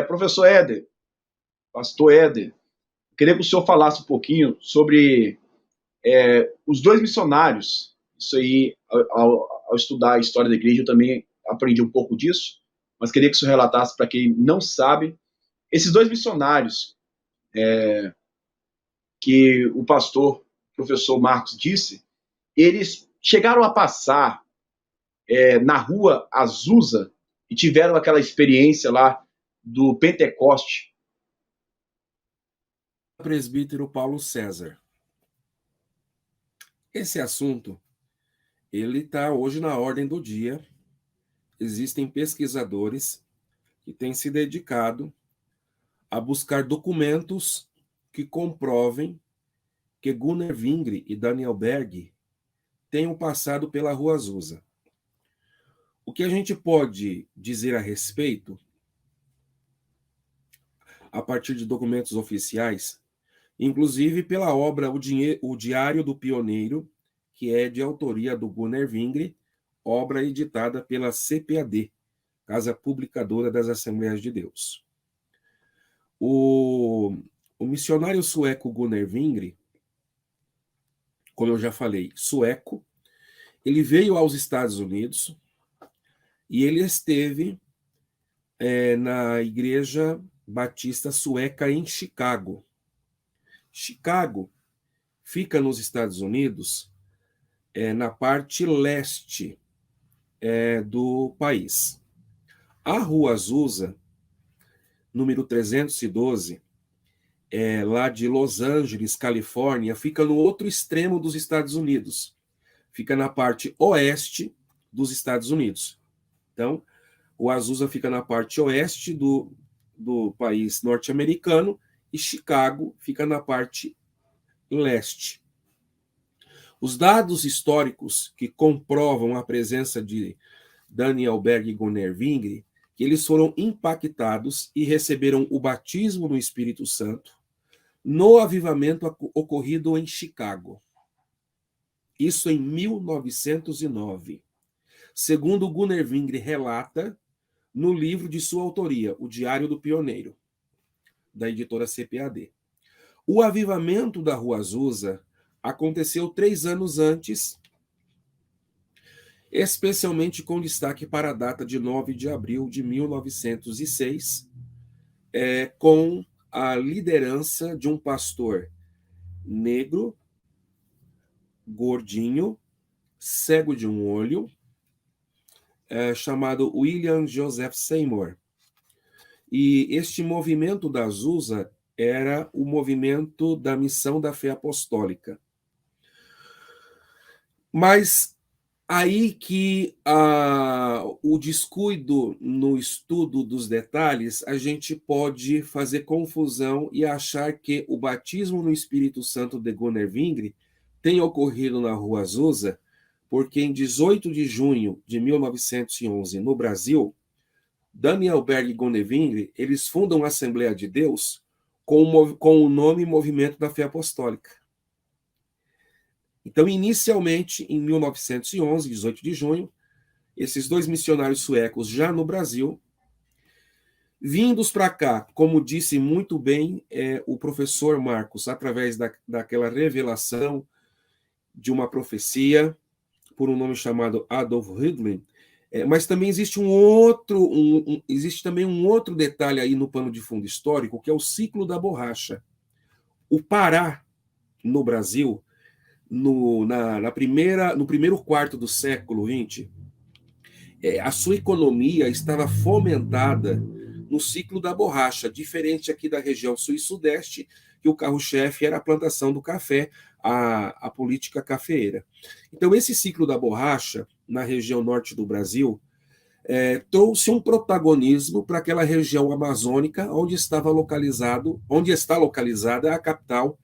Professor Éder, pastor Éder, queria que o senhor falasse um pouquinho sobre os dois missionários. Isso aí, ao estudar a história da igreja, eu também aprendi um pouco disso, mas queria que o senhor relatasse para quem não sabe, esses dois missionários que o pastor, professor Marcos disse, eles chegaram a passar na rua Azusa e tiveram aquela experiência lá do Pentecoste. Presbítero Paulo César. Esse assunto, ele está hoje na ordem do dia. Existem pesquisadores que têm se dedicado a buscar documentos que comprovem que Gunnar Vingre e Daniel Berg tenham passado pela Rua Azusa. O que a gente pode dizer a respeito, a partir de documentos oficiais, inclusive pela obra O Diário do Pioneiro, que é de autoria do Gunnar Vingre, obra editada pela CPAD, Casa Publicadora das Assembleias de Deus. O missionário sueco Gunnar Vingre, como eu já falei, sueco, ele veio aos Estados Unidos e ele esteve na Igreja Batista Sueca em Chicago. Chicago fica nos Estados Unidos, na parte leste do país. A Rua Azusa, número 312, lá de Los Angeles, Califórnia, fica no outro extremo dos Estados Unidos. Fica na parte oeste dos Estados Unidos. Então, o Azusa fica na parte oeste do país norte-americano e Chicago fica na parte leste. Os dados históricos que comprovam a presença de Daniel Berg e Gunnar Vingre, que eles foram impactados e receberam o batismo no Espírito Santo no avivamento ocorrido em Chicago. Isso em 1909. Segundo Gunnar Vingre relata no livro de sua autoria, O Diário do Pioneiro, da editora CPAD. O avivamento da Rua Azusa aconteceu 3 anos antes, especialmente com destaque para a data de 9 de abril de 1906, com a liderança de um pastor negro, gordinho, cego de um olho, chamado William Joseph Seymour. E este movimento da Azusa era o movimento da Missão da Fé Apostólica. Mas aí que o descuido no estudo dos detalhes, a gente pode fazer confusão e achar que o batismo no Espírito Santo de Gunnar Vingre tem ocorrido na Rua Azusa, porque em 18 de junho de 1911, no Brasil, Daniel Berg e Gunnar Vingre, eles fundam a Assembleia de Deus com o nome Movimento da Fé Apostólica. Então, inicialmente, em 1911, 18 de junho, esses dois missionários suecos já no Brasil, vindos para cá, como disse muito bem o professor Marcos, através daquela revelação de uma profecia, por um nome chamado Adolf Ridley, mas também existe existe também um outro detalhe aí no pano de fundo histórico, que é o ciclo da borracha. O Pará, no Brasil, no primeiro quarto do século XX, a sua economia estava fomentada no ciclo da borracha, diferente aqui da região sul e sudeste, que o carro-chefe era a plantação do café, a política cafeeira. Então, esse ciclo da borracha, na região norte do Brasil, trouxe um protagonismo para aquela região amazônica onde está localizada a capital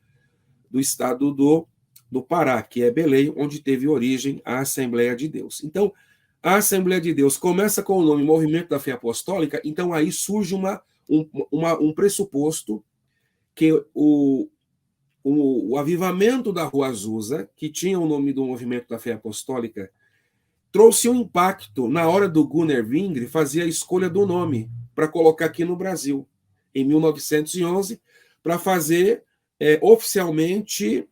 do estado do Pará, que é Belém, onde teve origem a Assembleia de Deus. Então, a Assembleia de Deus começa com o nome Movimento da Fé Apostólica, então aí surge um pressuposto que o avivamento da Rua Azusa, que tinha o nome do Movimento da Fé Apostólica, trouxe um impacto na hora do Gunnar Vingre fazer a escolha do nome. para colocar aqui no Brasil, em 1911, para fazer oficialmente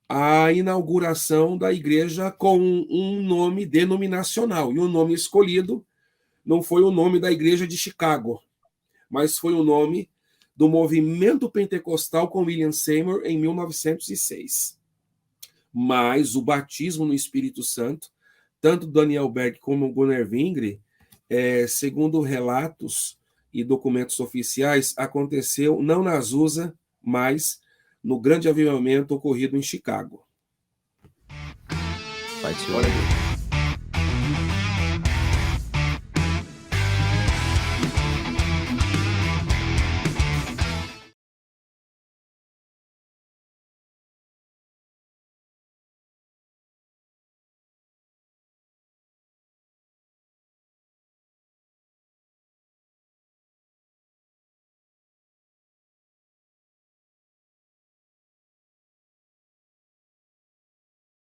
a inauguração da igreja com um nome denominacional. E o nome escolhido não foi o nome da igreja de Chicago, mas foi o nome do movimento pentecostal com William Seymour em 1906. Mas o batismo no Espírito Santo, tanto Daniel Berg como Gunnar Wingre, segundo relatos e documentos oficiais, aconteceu não na Azusa, mas no grande avivamento ocorrido em Chicago. Vai, senhor.